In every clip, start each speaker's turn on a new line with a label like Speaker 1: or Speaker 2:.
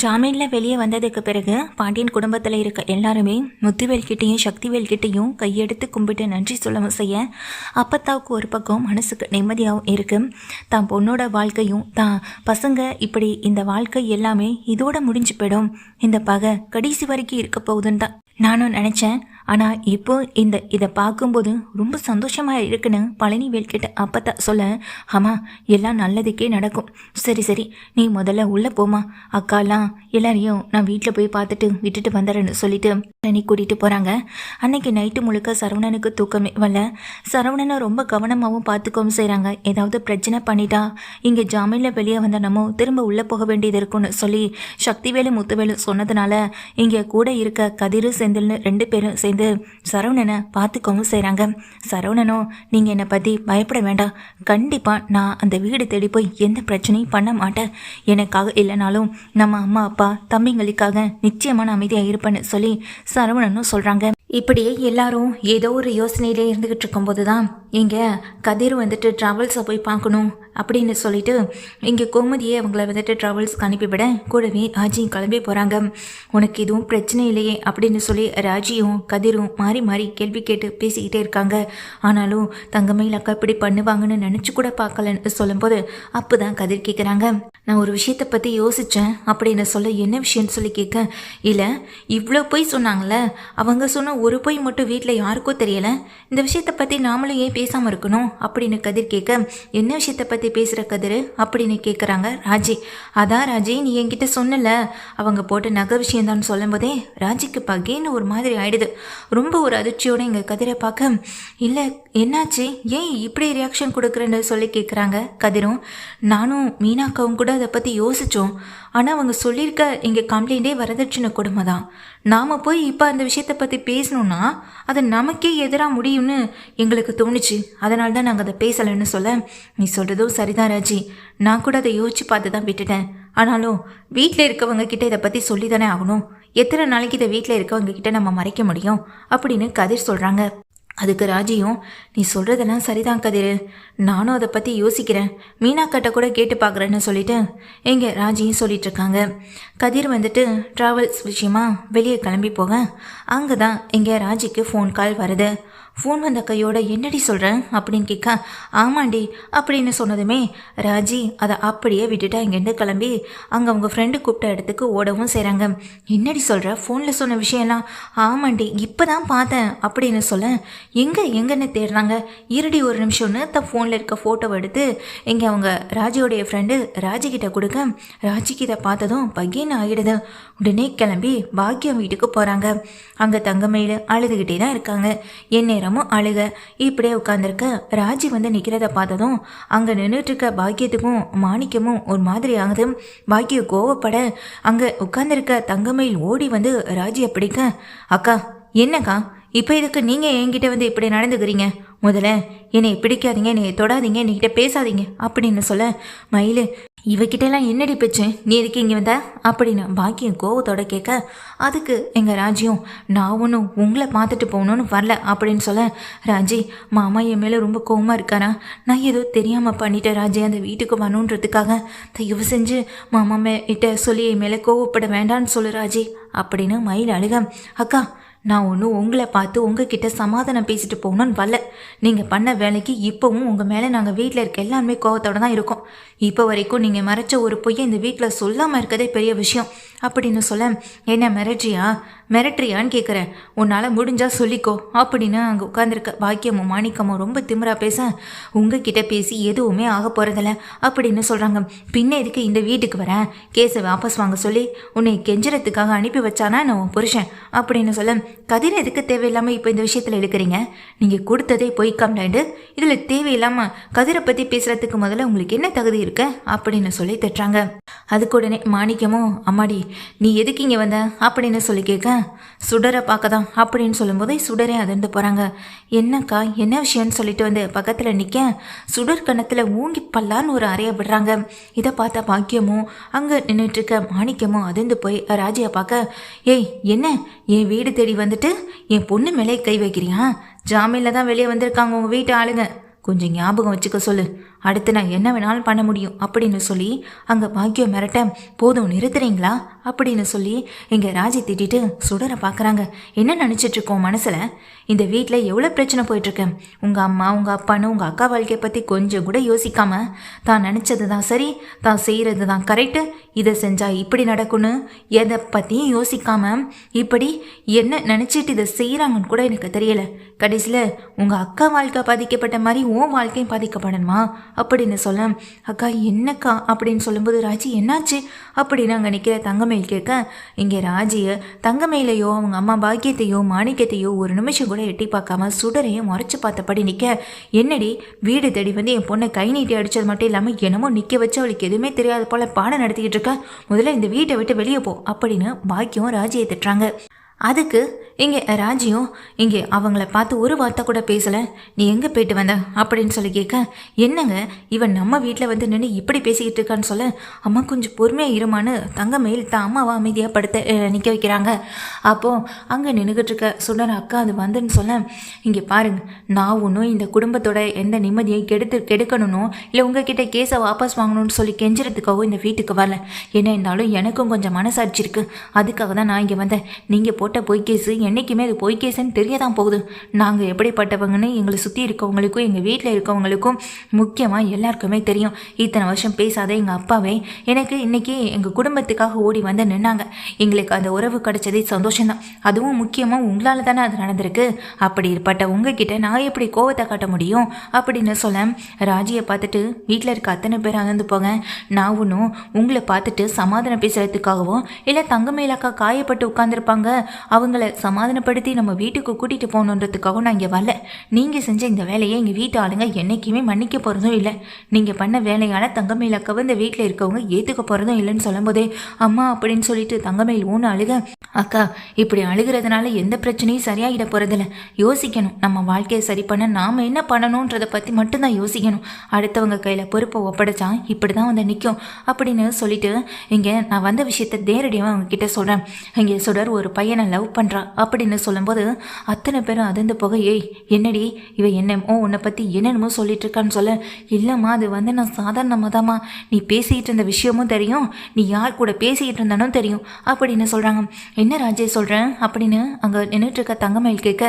Speaker 1: ஜாமீனில் வெளியே வந்ததுக்கு பிறகு பாண்டியன் குடும்பத்தில் இருக்க எல்லாருமே முத்துவேல்கிட்டையும் சக்திவேல்கிட்டையும் கையெடுத்து கும்பிட்டு நன்றி சொல்லவும் செய்ய அப்பத்தாவுக்கு ஒரு பக்கம் மனசுக்கு நிம்மதியாகவும் இருக்கு. தான் பொண்ணோட வாழ்க்கையும் தான் பசங்க இப்படி இந்த வாழ்க்கை எல்லாமே இதோட முடிஞ்சு போயிடும், இந்த பகை கடைசி வரைக்கும் இருக்க போகுதுன்னு தான் நானும் நினச்சேன். ஆனால் இப்போ இதை பார்க்கும்போது ரொம்ப சந்தோஷமாக இருக்குன்னு பழனிவேல் கிட்ட அப்பத்தா சொல்ல, ஆமாம் எல்லாம் நல்லதுக்கே நடக்கும், சரி சரி நீ முதல்ல உள்ளே போமா, அக்காலாம் எல்லாரையும் நான் வீட்டில் போய் பார்த்துட்டு விட்டுட்டு வந்துடுறேன்னு சொல்லிட்டு பழனி கூட்டிகிட்டு போகிறாங்க. அன்னைக்கு நைட்டு முழுக்க சரவணனுக்கு தூக்கமே வரல. சரவணனை ரொம்ப கவனமாகவும் பார்த்துக்கவும் செய்கிறாங்க. ஏதாவது பிரச்சனை பண்ணிட்டா இங்கே ஜாமீனில் வெளியே வந்த நம்ம திரும்ப உள்ளே போக வேண்டியது இருக்குன்னு சொல்லி சக்திவேலு முத்துவேலு சொன்னதுனால இங்கே கூட இருக்க கதிரு செந்தில்னு 2 பேரும் சேர்ந்து சரவணனை பார்த்துக்கவும் செய்கிறாங்க. சரவணனோ, நீங்கள் என்னை பற்றி பயப்பட வேண்டாம், கண்டிப்பாக நான் அந்த வீடு தேடி போய் எந்த பிரச்சனையும் பண்ண மாட்டேன், எனக்காக இல்லைனாலும் நம்ம அம்மா அப்பா தம்பிங்களுக்காக நிச்சயமான அமைதியாக இருப்பேன்னு சொல்லி சரவணனும் சொல்கிறாங்க. இப்படியே எல்லாரும் ஏதோ ஒரு யோசனையிலே இருந்துக்கிட்டு இருக்கும்போது தான் இங்கே கதிர் வந்துட்டு ட்ராவல்ஸை போய் பார்க்கணும் அப்படின்னு சொல்லிட்டு இங்கே கோமதியை அவங்கள வந்துட்டு ட்ராவல்ஸ்க்கு அனுப்பிவிட கூடவே ராஜியும் கிளம்பி போகிறாங்க. உனக்கு எதுவும் பிரச்சனை இல்லையே அப்படின்னு சொல்லி ராஜியும் கதிரும் மாறி மாறி கேள்வி கேட்டு பேசிக்கிட்டே இருக்காங்க. ஆனாலும் தங்கமயில் அக்கா இப்படி பண்ணுவாங்கன்னு நினச்சி கூட பார்க்கலன்னு சொல்லும்போது அப்போ தான் கதிர் கேட்குறாங்க, நான் ஒரு விஷயத்தை பற்றி யோசித்தேன் அப்படின்னு சொல்ல, என்ன விஷயம்னு சொல்லி கேட்க, இல்லை இவ்வளோ போய் சொன்னாங்களே, அவங்க சொன்ன ஒரு பொய் மட்டும் வீட்டில் யாருக்கோ தெரியலை, இந்த விஷயத்தை பற்றி நாமளும் ஏன் பேசாமல் இருக்கணும் அப்படின்னு கதிர் கேட்க, என்ன விஷயத்தை பற்றி பேசுகிற கதிர் அப்படின்னு கேட்குறாங்க ராஜி. அதான் ராஜி நீ என்கிட்ட சொன்னல அவங்க போட்ட நகை விஷயம்தான் சொல்லும் போதே ராஜிக்கு பகேன்னு ஒரு மாதிரி ஆயிடுது. ரொம்ப ஒரு அதிர்ச்சியோட இங்கே கதிரை பார்க்க, இல்லை என்னாச்சு ஏன் இப்படி ரியாக்ஷன் கொடுக்குறேன்னு சொல்லி கேட்குறாங்க கதிரும். நானும் மீனாக்காவும் கூட அதை பற்றி யோசித்தோம், ஆனால் அவங்க சொல்லியிருக்க இங்கே கம்ப்ளைண்டே வரதட்சணை கொடுமை தான், நாம் போய் இப்போ அந்த விஷயத்தை பற்றி பேசணுன்னா அது நமக்கே எதிராக முடியும்னு எங்களுக்கு தோணுச்சு, அதனால தான் நாங்கள் அதை பேசலைன்னு சொல்ல, நீ சொல்கிறதும் சரிதான் ராஜி, நான் கூட அதை யோசித்து பார்த்து தான் விட்டுட்டேன், ஆனாலும் வீட்டில் இருக்கவங்க கிட்ட இதை பற்றி சொல்லி தானே ஆகணும், எத்தனை நாளைக்கு இதை வீட்டில் இருக்கவங்க கிட்ட நம்ம மறைக்க முடியும் அப்படின்னு கதிர் சொல்கிறாங்க. அதுக்கு ராஜியும், நீ சொல்கிறதெல்லாம் சரிதான் கதிர், நானும் அதை பற்றி யோசிக்கிறேன், மீனாக்கிட்ட கூட கேட்டு பார்க்குறேன்னு சொல்லிட்டு எங்கள் ராஜியும் சொல்லிட்டு இருக்காங்க. கதிர் வந்துட்டு ட்ராவல்ஸ் விஷயமா வெளியே கிளம்பி போக அங்கே தான் எங்கள் ராஜிக்கு ஃபோன் கால் வருது. ஃபோன் வந்த கையோட என்னடி சொல்கிறேன் அப்படின்னு கேட்க, ஆமாண்டி அப்படின்னு சொன்னதுமே ராஜி அதை அப்படியே விட்டுட்டா இங்கேருந்து கிளம்பி அங்கே அவங்க ஃப்ரெண்டு கூப்பிட்ட இடத்துக்கு ஓடவும் செய்கிறாங்க. என்னடி சொல்கிற, ஃபோனில் சொன்ன விஷயம்லாம், ஆமாண்டி இப்போ தான் பார்த்தேன் அப்படின்னு சொல்ல, எங்கன்னு தேடுறாங்க. இருடி ஒரு நிமிஷம்னு தன் ஃபோனில் இருக்க ஃபோட்டோவை எடுத்து இங்கே அவங்க ராஜியோடைய ஃப்ரெண்டு ராஜிக்கிட்ட கொடுக்க, ராஜிக்கு இதை பார்த்ததும் பகேன்னு ஆகிடுது. உடனே கிளம்பி பாக்கியம் வீட்டுக்கு போகிறாங்க. அங்கே தங்கமயில் அழுதுகிட்டே தான் இருக்காங்க. நேரமும் அழுக இப்படியே உட்காந்துருக்க ராஜி வந்து நிற்கிறத பார்த்ததும் அங்கே நின்றுட்டு இருக்க பாக்கியத்துக்கும் மாணிக்கமும் ஒரு மாதிரி ஆகுது. பாக்கியம் கோவப்பட அங்கே உட்காந்துருக்க தங்கமயில் ஓடி வந்து ராஜியை பிடிக்க, அக்கா என்னக்கா இப்போ இதுக்கு நீங்கள் என்கிட்ட வந்து இப்படி நடந்துக்கிறீங்க, முதல்ல என்னை பிடிக்காதீங்க, என்னை தொடாதீங்க, என்கிட்ட பேசாதீங்க அப்படின்னு சொல்ல, மயில் இவகிட்டெல்லாம் என்னடி பேச்சு, நீ எதுக்கு இங்கே வந்த அப்படின்னு பாக்கியம் கோவத்தோட கேட்க, அதுக்கு எங்கள் ராஜியும், நான் ஒன்றும் உங்களை பார்த்துட்டு போகணுன்னு வரல அப்படின்னு சொல்ல, ராஜி மாமா என் மேலே ரொம்ப கோவமாக இருக்காரா, நான் ஏதோ தெரியாமல் பண்ணிட்டேன் ராஜி, அந்த வீட்டுக்கு வரணுன்றதுக்காக தயவு செஞ்சு மாமா கிட்ட சொல்லி என் மேலே கோவப்பட வேண்டான்னு சொல்லு ராஜி அப்படின்னு மயில் அழுக, அக்கா நான் ஒன்றும் உங்களை பார்த்து உங்ககிட்ட சமாதானம் பேசிட்டு போகணுன்னு வரல, நீங்கள் பண்ண வேலைக்கு இப்போவும் உங்கள் மேலே நாங்கள் வீட்டில் இருக்க எல்லாருமே கோவத்தோடு தான் இருக்கோம், இப்போ வரைக்கும் நீங்கள் மறைச்ச ஒரு பொய்யை இந்த வீட்டில் சொல்லாமல் இருக்கதே பெரிய விஷயம் அப்படின்னு சொல்ல, என்ன மிரட்டுறியான்னு கேட்குறேன், உன்னால் முடிஞ்சால் சொல்லிக்கோ அப்படின்னு அங்கே உட்காந்துருக்க பாக்கியமும் மாணிக்கமும் ரொம்ப திமிரா பேச, உங்ககிட்ட பேசி எதுவுமே ஆக போகிறதில்ல அப்படின்னு சொல்கிறாங்க. பின்ன எதுக்கு இந்த வீட்டுக்கு வரேன், கேஸை வாபஸ் வாங்க சொல்லி உன்னை கெஞ்சுறதுக்காக அனுப்பி வச்சானா நான் உன் புருஷன் அப்படின்னு சொல்ல, கதிர் எதுக்கு தேவையில்லாமல் இப்போ இந்த விஷயத்தில் எடுக்கிறீங்க, நீங்கள் கொடுத்ததே போய் கம்ப்ளைண்ட், இதில் தேவையில்லாமல் கதிரை பற்றி பேசுகிறதுக்கு முதல்ல உங்களுக்கு என்ன தகுதி இருக்க அப்படின்னு சொல்லி திட்டுறாங்க. அதுக்கு உடனே மாணிக்கமும், அம்மாடி நீ எதுக்கு இங்கே வந்த அப்படின்னு சொல்லி கேட்க, சுடரை பார்க்க தான் அப்படின்னு சொல்லும்போதே சுடரே அதிர்ந்து போகிறாங்க. என்னக்கா என்ன விஷயம்னு சொல்லிட்டு வந்து பக்கத்தில் நிற்க சுடர் கணத்தில் ஊங்கி பல்லான்னு ஒரு அறைய விடுறாங்க. இதை பார்த்தா பாக்கியமும் அங்கே நின்றுட்டுருக்க மாணிக்கமும் அதிர்ந்து போய் ராஜியை பார்க்க, ஏய் என்ன என் வீடு தேடி வந்துட்டு என் பொண்ணு மேலே கை வைக்கிறியா, ஜாமீனில் தான் வெளியே வந்திருக்காங்க உங்கள் வீட்டு ஆளுங்க, கொஞ்சம் ஞாபகம் வச்சுக்க சொல்லு அடுத்து நான் என்ன வேணாலும் பண்ண முடியும் அப்படின்னு சொல்லி அங்கே பாக்கியம் மிரட்ட, போதும் நிறுத்துறீங்களா அப்படின்னு சொல்லி இங்கே ராஜி திட்டிட்டு சுடரை பார்க்குறாங்க. என்ன நினச்சிட்டு இருக்கோம் மனசில்? இந்த வீட்டில் எவ்வளோ பிரச்சனை போயிட்டுருக்கு. உங்கள் அம்மா உங்கள் அப்பான்னு உங்கள் அக்கா வாழ்க்கையை பற்றி கொஞ்சம் கூட யோசிக்காம தான் நினச்சது தான் சரி, தான் செய்கிறது தான் கரெக்டு, இதை செஞ்சால் இப்படி நடக்கும்னு எதை பற்றியும் யோசிக்காம இப்படி என்ன நினச்சிட்டு இதை செய்கிறாங்கன்னு கூட எனக்கு தெரியலை. கடைசியில் உங்கள் அக்கா வாழ்க்கை பாதிக்கப்பட்ட மாதிரி உன் வாழ்க்கையும் பாதிக்கப்படணுமா அப்படின்னு சொல்ல, அக்கா என்னக்கா அப்படின்னு சொல்லும்போது, ராஜி என்னாச்சு அப்படின்னு அங்கே நிற்கிற தங்கமயில் கேட்க, இங்கே ராஜியை தங்கமயிலையோ அவங்க அம்மா பாக்கியத்தையோ மாணிக்கத்தையோ ஒரு நிமிஷம் கூட எட்டி பார்க்காம சுடரையும் முறைச்சு பார்த்தபடி நிற்க, என்னடி வீடு தேடி வந்து என் பொண்ணை கை நீட்டி அடித்தது மட்டும் இல்லாமல் என்னமோ நிற்க வச்சு அவளுக்கு எதுவுமே தெரியாத போல் பாடம் நடத்திக்கிட்டு இருக்க, முதல்ல இந்த வீட்டை விட்டு வெளியே போ அப்படின்னு பாக்கியம் ராஜியை திட்டுறாங்க. அதுக்கு இங்கே ராஜியும் இங்கே அவங்கள பார்த்து ஒரு வார்த்தை கூட பேசலை. நீ எங்கே போயிட்டு வந்த அப்படின்னு சொல்லி கேட்க, என்னங்க இவன் நம்ம வீட்டில் வந்து நின்று இப்படி பேசிக்கிட்டு இருக்கான்னு சொல்ல, அம்மா கொஞ்சம் பொறுமையாக இருமான்னு தங்கமயில் தான் அம்மாவை அமைதியாக படுத்த நிற்க வைக்கிறாங்க. அப்போது அங்கே நின்றுக்கிட்டு இருக்க சுடர் அக்கா அது வந்துன்னு சொல்ல, இங்கே பாருங்க, நான் ஒன்றும் இந்த குடும்பத்தோட எந்த நிம்மதியை கெடுக்கணும்னோ இல்லை உங்ககிட்ட கேஸை வாபஸ் வாங்கணும்னு சொல்லி கெஞ்சுறதுக்காகவும் இந்த வீட்டுக்கு வரல. என்ன இருந்தாலும் எனக்கும் கொஞ்சம் மனசாட்சி இருக்குது, அதுக்காக தான் நான் இங்கே வந்தேன். நீங்கள் போட்ட பொய் கேஸு என்றைக்குமே அது பொய் கேஸுன்னு தெரியதான் போகுது. நாங்கள் எப்படிப்பட்டவங்கன்னு எங்களை சுற்றி இருக்கவங்களுக்கும் எங்கள் வீட்டில் இருக்கவங்களுக்கும் முக்கியமாக எல்லாருக்குமே தெரியும். இத்தனை வருஷம் பேசாத எங்கள் அப்பாவே எனக்கு இன்றைக்கி எங்கள் குடும்பத்துக்காக ஓடி வந்து நின்னாங்க. எங்களுக்கு அந்த உறவு கிடைச்சதே சந்தோஷம்தான். அதுவும் முக்கியமாக உங்களால் தானே அது நடந்திருக்கு. அப்படி இருப்பட்ட உங்ககிட்ட நான் எப்படி கோவத்தை காட்ட முடியும் அப்படின்னு சொல்ல, ராஜியை பார்த்துட்டு வீட்டில் இருக்க அத்தனை பேர் அகர்ந்து போங்க. நான் ஒன்றும் உங்களை பார்த்துட்டு சமாதானம் பேசுகிறதுக்காகவும் இல்லை தங்கமேலாக்கா காயப்பட்டு உட்காந்துருப்பாங்க அவங்கள சமாதானப்படுத்தி நம்ம வீட்டுக்கு கூட்டிகிட்டு போகணுன்றதுக்காகவும் நான் இங்கே வரல. நீங்கள் செஞ்ச இந்த வேலையை எங்கள் வீட்டு ஆளுங்க என்றைக்குமே மன்னிக்க போகிறதும் இல்லை. நீங்கள் பண்ண வேலையால் தங்கமயில் அக்காவை இந்த வீட்டில் இருக்கவங்க ஏற்றுக்க போகிறதும் இல்லைன்னு சொல்லும்போதே, அம்மா அப்படின்னு சொல்லிட்டு தங்கமயில் ஒன்று அழுக, அக்கா இப்படி அழுகிறதுனால எந்த பிரச்சனையும் சரியாகிட போகிறதில்ல. யோசிக்கணும், நம்ம வாழ்க்கையை சரி பண்ண நாம் என்ன பண்ணணுன்றதை பற்றி மட்டும்தான் யோசிக்கணும். அடுத்தவங்க கையில் பொறுப்பை ஒப்படைச்சா இப்படி தான் வந்து நிற்கும் அப்படின்னு சொல்லிட்டு இங்கே நான் வந்த விஷயத்தை நேரடியாக அவங்க கிட்ட சொல்கிறேன். இங்கே சுடர் ஒரு பையனை லவ் பண்ணுறா அப்படின்னு சொல்லும்போது அத்தனை பேரும் அதிர்ந்து போக, ஏய் என்னடி இவ என்னமோ உன்னை பற்றி என்னென்னமோ சொல்லிட்டு இருக்கான்னு சொல்ல, இல்லைம்மா அது வந்து நான் சாதாரணமாக தாம்மா, நீ பேசிக்கிட்டு இருந்த விஷயமும் தெரியும், நீ யார் கூட பேசிக்கிட்டு இருந்தாலும் தெரியும் அப்படின்னு சொல்கிறாங்க. என்ன ராஜே சொல்கிறேன் அப்படின்னு அங்கே நின்றுட்டு இருக்க தங்கமயில் கேட்க,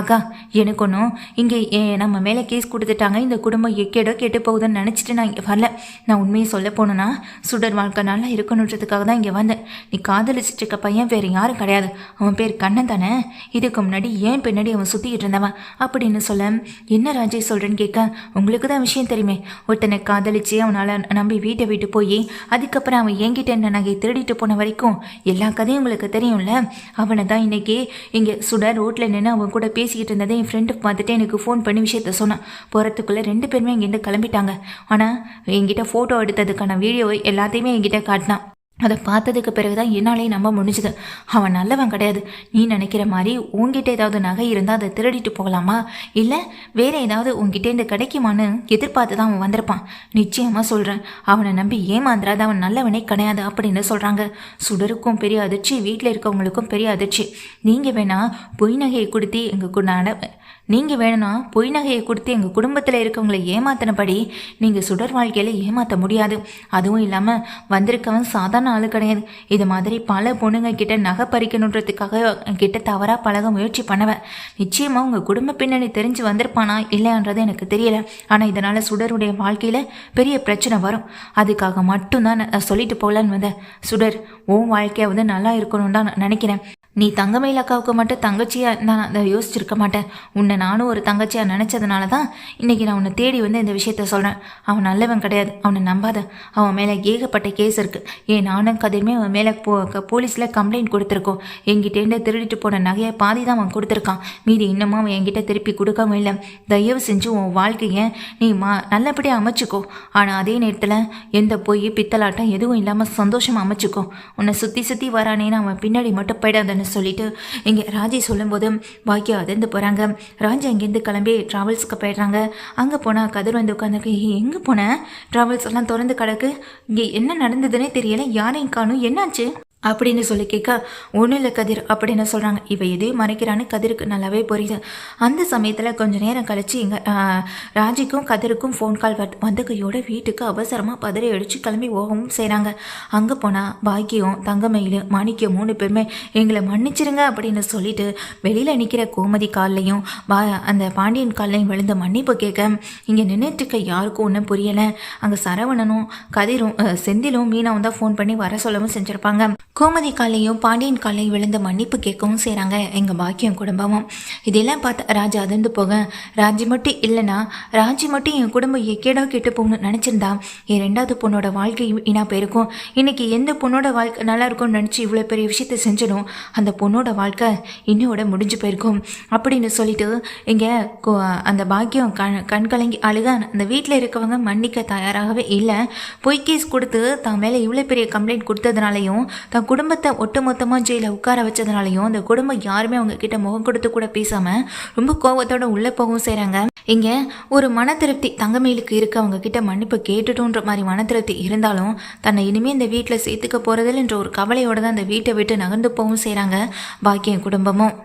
Speaker 1: அக்கா எனக்கு ஒன்றும் இங்கே நம்ம மேலே கேஸ் கொடுத்துட்டாங்க, இந்த குடும்பம் எக்கேடோ கெட்டு போகுதுன்னு நினச்சிட்டு நான் இங்கே வரல. நான் உண்மையை சொல்ல போனேன்னா சுடர் வாழ்க்கை நல்லா இருக்கணுன்றதுக்காக தான் இங்கே வந்தேன். நீ காதலிச்சிட்டு இருக்க பையன் வேறு யாரும் கிடையாது, அவன் பேர் கண்ணன் தானே, இதுக்கு முன்னாடி ஏன் பின்னாடி அவன் சுற்றிக்கிட்டு இருந்தவன் அப்படின்னு சொல்ல, என்ன ராஜே சொல்கிறேன்னு கேட்க, உங்களுக்கு தான் விஷயம் தெரியுமே, ஒருத்தனை காதலிச்சு அவனால் நம்பி வீட்டை விட்டு போய் அதுக்கப்புறம் அவன் என்கிட்ட என்ன நகை திருடிட்டு போன வரைக்கும் எல்லா கதையும் உங்களுக்கு தெரியும்ல. அவனை தான் இன்னைக்கு இங்கே சுடர் ரோட்டில் நின்று அவன் கூட பேசிக்கிட்டு இருந்ததை என் ஃப்ரெண்டு பார்த்துட்டு எனக்கு ஃபோன் பண்ணி விஷயத்த சொன்னான். போகிறதுக்குள்ளே 2 பேருமே இங்கேருந்து கிளம்பிட்டாங்க. ஆனால் என்கிட்ட ஃபோட்டோ எடுத்ததுக்கான வீடியோ எல்லாத்தையுமே என்கிட்ட காட்டினான். அதை பார்த்ததுக்கு பிறகு தான் என்னாலே நம்ப முடிஞ்சுது. அவன் நல்லவன் கிடையாது. நீ நினைக்கிற மாதிரி உங்ககிட்ட ஏதாவது நகை இருந்தால் அதை திருடிட்டு போகலாமா, இல்லை வேறு ஏதாவது உங்ககிட்டேருந்து கிடைக்குமான்னு எதிர்பார்த்து தான் அவன் வந்திருப்பான். நிச்சயமாக சொல்கிறேன், அவனை நம்பி ஏமாந்துறாத, அவன் நல்லவனே கிடையாது அப்படின்னு சொல்கிறாங்க. சுடருக்கும் பெரிய அதிர்ச்சி, வீட்டில் இருக்கவங்களுக்கும் பெரிய அதிர்ச்சி. நீங்கள் வேணால் பொய் நகையை கொடுத்து எங்கள் குடும்பத்தில் இருக்கவங்களை ஏமாத்தினபடி நீங்கள் சுடர் வாழ்க்கையில் ஏமாற்ற முடியாது. அதுவும் இல்லாமல் வந்திருக்கவன் சாதாரண ஆளு கிடையாது. இது மாதிரி பல பொண்ணுங்க கிட்ட நகை பறிக்கணுன்றதுக்காக கிட்ட தவறாக பழக முயற்சி பண்ணவன். நிச்சயமாக உங்கள் குடும்ப பின்னணி தெரிஞ்சு வந்திருப்பானா இல்லைன்றது எனக்கு தெரியல. ஆனால் இதனால் சுடருடைய வாழ்க்கையில் பெரிய பிரச்சனை வரும். அதுக்காக மட்டும்தான் நான் சொல்லிட்டு போகலான்னு வந்தேன். சுடர் உன் வாழ்க்கையாவது நல்லா இருக்கணும்னு தான் நான் நினைக்கிறேன். நீ தங்கமயில் அக்காவுக்கு மட்டும் தங்கச்சியாக நான் அதை யோசிச்சிருக்க மாட்டேன். உன்னை நானும் ஒரு தங்கச்சியாக நினச்சதுனால தான் இன்றைக்கி நான் உன்னை தேடி வந்து இந்த விஷயத்த சொல்கிறேன். அவன் நல்லவன் கிடையாது, அவனை நம்பாத. அவன் மேலே ஏகப்பட்ட கேஸ் இருக்குது. நானும் கதையுமே அவன் மேலே போலீஸில் கம்ப்ளைண்ட் கொடுத்துருக்கோம். என்கிட்டேருந்து திருடிட்டு போன நகையை பாதி தான் அவன் கொடுத்துருக்கான். மீதி இன்னமும் அவன் என்கிட்ட திருப்பி கொடுக்காம இல்லை. தயவு செஞ்சு உன் வாழ்க்கையை நீ நல்லபடியாக அமைச்சிக்கோ. ஆனால் அதே நேரத்தில் எந்த பொய் பித்தலாட்டம் எதுவும் இல்லாமல் சந்தோஷமாக அமைச்சிக்கோ. உன்னை சுற்றி வரானேன்னு அவன் பின்னாடி மட்டும் போயிடாதன்னு சொல்லிட்டு இங்கே ராஜி சொல்லும்போது பாக்கியா அதிர்ந்து போகிறாங்க. ராஜா இங்கேருந்து கிளம்பி ட்ராவல்ஸுக்கு போயிடுறாங்க. அங்கே போனால் கதிர் வந்து உட்காந்துருக்கு. எங்கே போனேன், ட்ராவல்ஸ் எல்லாம் திறந்து கிடக்கு, இங்கே என்ன நடந்ததுன்னே தெரியல, யாரையும் காணும், என்னாச்சு அப்படின்னு சொல்லி கேட்க, ஒன்றும் இல்லை கதிர் அப்படின்னு சொல்கிறாங்க. இவ எதையும் மறைக்கிறான்னு கதிருக்கு நல்லாவே புரியுது. அந்த சமயத்தில் கொஞ்சம் நேரம் கழிச்சு இங்கே ராஜிக்கும் கதிருக்கும் ஃபோன் கால் வந்த கையோட வீட்டுக்கு அவசரமாக பதறி அடித்து கிளம்பி போகவும் செய்கிறாங்க. அங்கே போனால் பாக்கியம், தங்கமயில், மாணிக்கம் 3 பேருமே எங்களை மன்னிச்சிருங்க அப்படின்னு சொல்லிட்டு வெளியில் நிற்கிற கோமதி கால்லையும் அந்த பாண்டியன் கால்லையும் விழுந்த மன்னிப்பு கேட்க, இங்கே நின்றுட்டு இருக்க யாருக்கும் ஒன்றும் புரியலை. அங்கே சரவணனும் கதிரும் செந்திலும் மீனாவும் தான் ஃபோன் பண்ணி வர சொல்லவும் செஞ்சுருப்பாங்க. கோமதி காலையும் பாண்டியன் காலையும் விழுந்த மன்னிப்பு கேட்கவும் செய்கிறாங்க எங்கள் பாக்கியம் குடும்பமும். இதெல்லாம் பார்த்து ராஜா அதிர்ந்து போக, ராஜி மட்டும் இல்லைன்னா ராஜி மட்டும் என் குடும்பம் எக்கேடோ கெட்டு போகணும்னு நினச்சிருந்தா என் 2வது பொண்ணோட வாழ்க்கை வீணாக போயிருக்கும். இன்றைக்கி எந்த பொண்ணோட வாழ்க்கை நல்லா இருக்கும்னு நினச்சி இவ்வளோ பெரிய விஷயத்தை செஞ்சிடும், அந்த பொண்ணோட வாழ்க்கை இன்னோட முடிஞ்சு போயிருக்கும் அப்படின்னு சொல்லிட்டு இங்கே அந்த பாக்கியம் கண் கலங்கி அழுக. அந்த வீட்டில் இருக்கவங்க மன்னிக்க தயாராகவே இல்லை. பொய் கேஸ் கொடுத்து தான் மேலே இவ்வளோ பெரிய கம்ப்ளைண்ட் கொடுத்ததுனாலையும் தன் குடும்பத்தை ஒட்டுமொத்தமாக ஜெயிலில் உட்கார வச்சதுனாலையும் அந்த குடும்பம் யாருமே அவங்க கிட்ட முகம் கொடுத்து கூட பேசாமல் ரொம்ப கோபத்தோட உள்ளே போகவும் செய்கிறாங்க. இங்கே ஒரு மன திருப்தி தங்கமயிலுக்கு இருக்கு, அவங்க கிட்ட மன்னிப்பு கேட்டுட்டோன்ற மாதிரி மன திருப்தி இருந்தாலும் தன்னை இனிமேல் இந்த வீட்டில் சேர்த்துக்க போகிறதில்லைன்ற ஒரு கவலையோடு தான் அந்த வீட்டை விட்டு நகர்ந்து போகவும் செய்கிறாங்க பாக்கியம் குடும்பமும்.